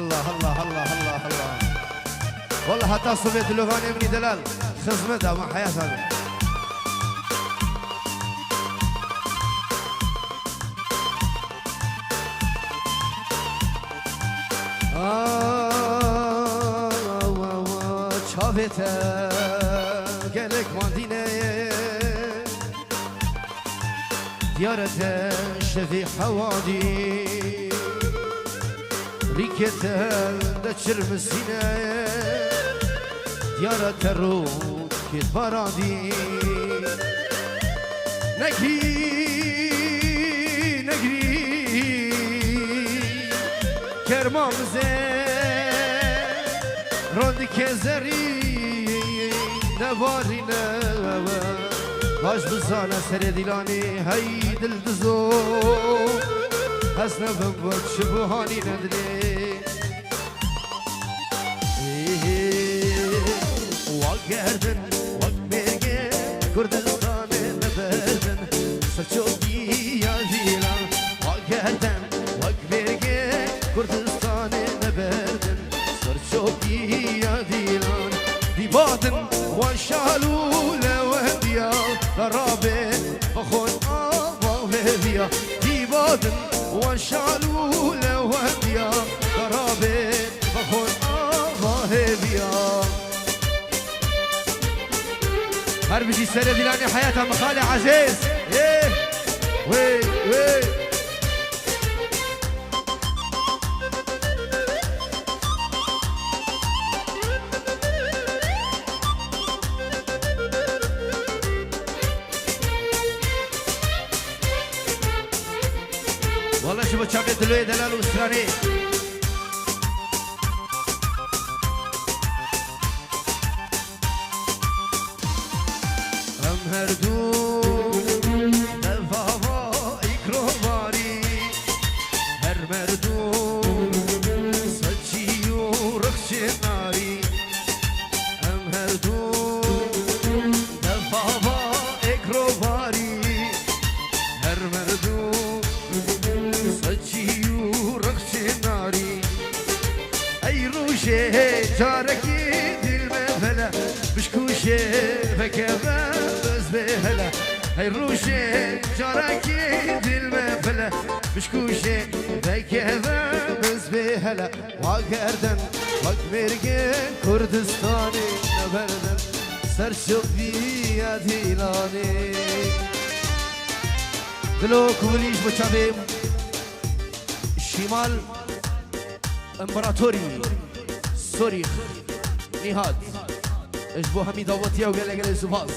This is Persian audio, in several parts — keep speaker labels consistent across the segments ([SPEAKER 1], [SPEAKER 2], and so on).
[SPEAKER 1] الله الله الله الله الله والله حتى صبيت لغاني مني دلال خزمتها مع حياتها çavete gelek mandine diyarete şefi havadi riketel de çırmısine diyarete ruh kit baradi negri kermamıze rondi kezeri nevarine baş bızana seredilani hey dil dizo hasnabım bakşı bu hani nedri vak gerdin vak berge Kurdistan'ı neberdin saçok diyazilan vak gerdin vak berge Kurdistan'ı neberdin saçok diyazilan dibadın وشالوا لوهديا ضرابه بخون وهديا ديبادن وشالوا لوهديا ضرابه بخون وهديا هر بيجي سنة دلاني حياتها مخالي عزيز ايه وي وي والله شوفوا شاكي دلوي دلال وسراني هم هردو دفاوا اكروباري هر مردو سچيو رخشناري هم هردو دفاوا اكروباري هر مردو جاركي دل مفلا بشكوشي فكذا بس بهلا هاي روشي جاركي دل مفلا بشكوشي فكذا بس بهلا واقردن واقبرقن كردستاني نبردن سرشوفي ديلاني دلو كوليش بچابيم شمال امبراطوري سوري نهاد اجبو همي دعوتيا وقال لك الزباز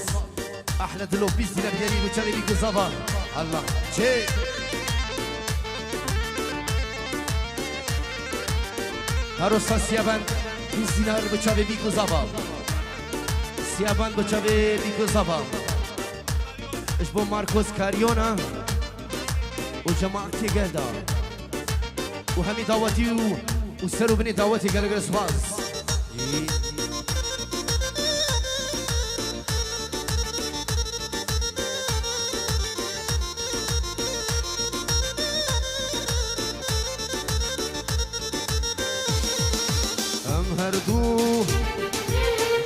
[SPEAKER 1] احلى دلو بيزي لبياني وشالي بيكو زبا الله شيء هاروسا سيابان بيزي نهار بچاوي بيكو زبا سيابان بچاوي بيكو زبا اجبو ماركوس كاريونا وجماعتي قلدا وهمي دعوتي وسروا بني دعوتي قال لك الزباز هردو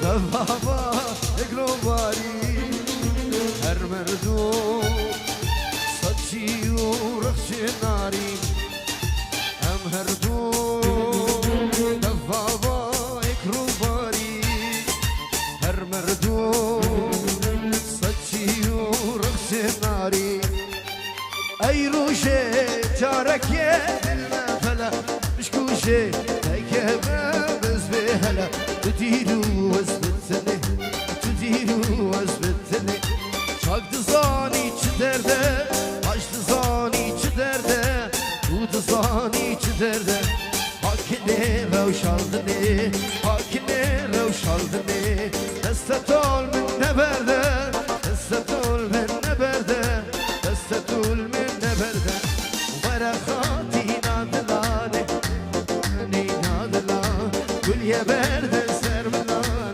[SPEAKER 1] دفابا اقلوباري هر مردو صدشي ورخش ناري هم هردو دفابا اقلوباري هر مردو صدشي ورخش ناري اي روشي جارك المفلا مشكوشي هيك هلا تديرو وزبتني تديرو وزبتني شاك دزاني çderde baş dizani çderde bu dizani çderde hakine revşaldını hakine revşaldını destetol min neberde destetol min neberde destetol min neberde verakati nadlane nadla gül ye berde sermla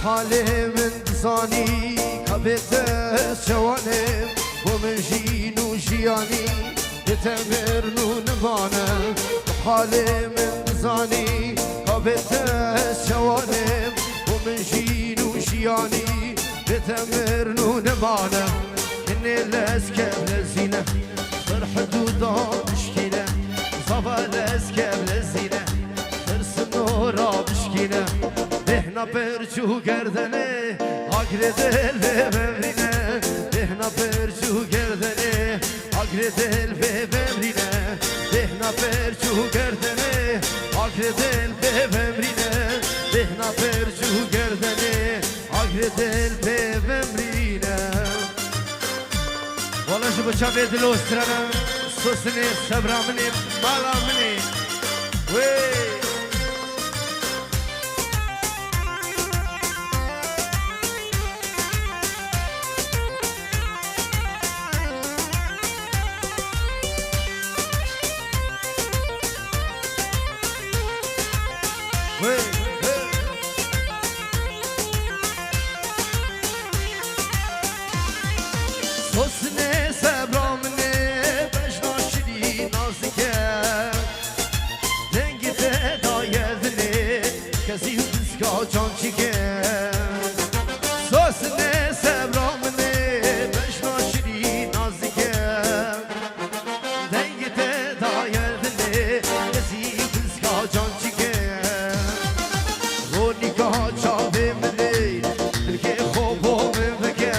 [SPEAKER 1] حالي من زاني كبت شوانم ومن جينو جياني بتمرنو نبانا حالي من زاني كبت شوانم ومن جينو جياني بتمرنو نبانا كني الاسكاب لزينة فرح دودا مشكلة صفا الاسكاب لزينة ترس النورا مشكلة دهنا برجو گردنه آگره دل به بمرینه دهنا برجو گردنه آگره دل به بمرینه دهنا برجو گردنه آگره دل به بمرینه دهنا برجو گردنه آگره دل به بمرینه والا جو بچا به دلو استرانم سوسنه صبرامنه مالامنه وی سوسنه صبرامنه بشناشری نازکه دنگی تدایدنه کسی بزگا جان چیگه سوسنه صبرامنه بشناشری نازکه دنگی تدایدنه کسی بزگا جان چیگه رونیکا چاوه منه دلکه خوبو من بگه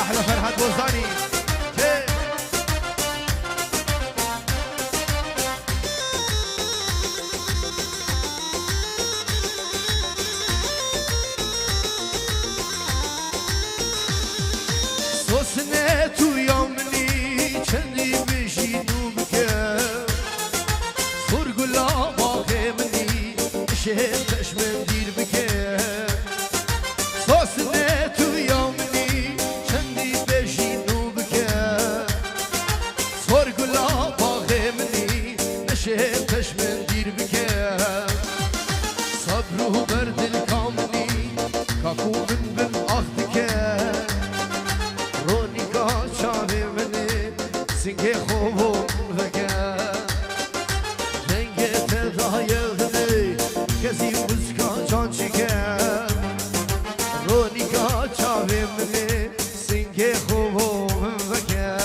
[SPEAKER 1] احلى فرحة بوزاني سوسنه تو یامنی چندی بشینو بکه سرگلا باقی منی شهر پشمن دیر بکه سوسنه تو یامنی چندی بشینو بکه سرگلا باقی منی شهر پشمن دیر بکه صبر و بردل کامنی کاکو من بم آخت که سنگه خوبون وگه دنگه تدایدنه کسی بزکا جان چیگه رونیکا چاوه منه سنگه خوبون وگه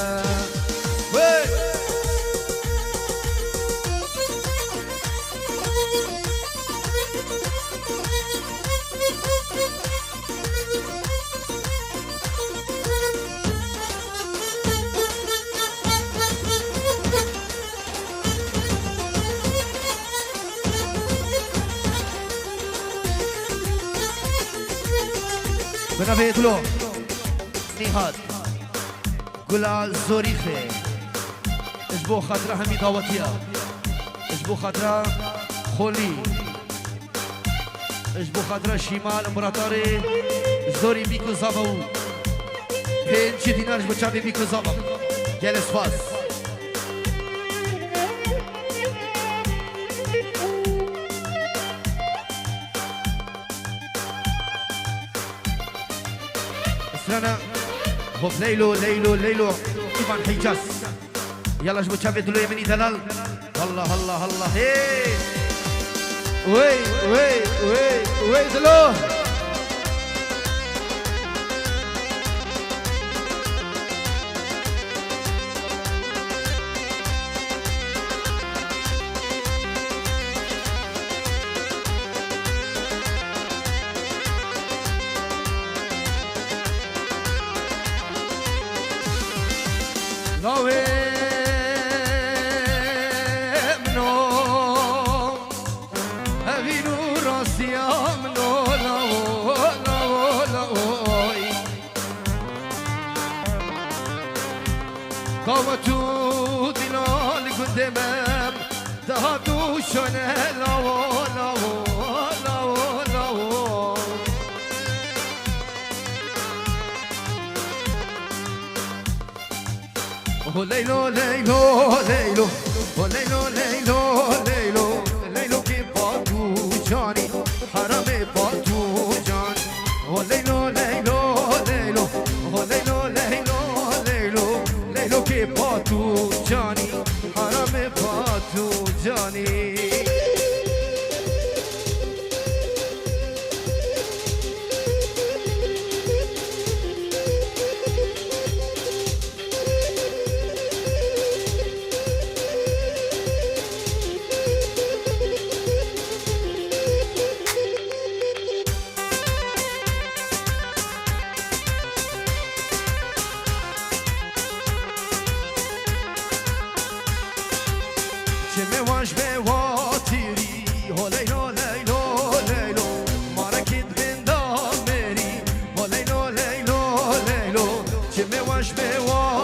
[SPEAKER 1] بنابه دلو نهاد گلال زوریخه اجبو خاطره همی دعوتیه اجبو خاطره خولی اجبو خاطره شیمال امبراتاری زوری بیکو زابو پنچی دینارش بچه بیکو زابو گل اسفاز استرانا هوب ليلو ليلو ليلو إيمان حجاز يلا جبو تشافي دلو يمني دلال الله الله الله هي وي وي وي وي دلو نوي منو هبي نور راسيام نو لو لو لو قوتو دينا demem daha duşane lavo lavo lavo lavo Oh Leylo Leylo Leylo Oh Leylo Leylo Leylo Leylo ki batu cani harame batu cani Oh Leylo Leylo Leylo Oh Leylo Leylo Leylo Leylo ki batu cani harame batu cani Cime vaş be vatiri Ho Leylo Leylo Leylo Marakit bin dameri Ho Leylo Leylo Leylo Cime vaş be vatiri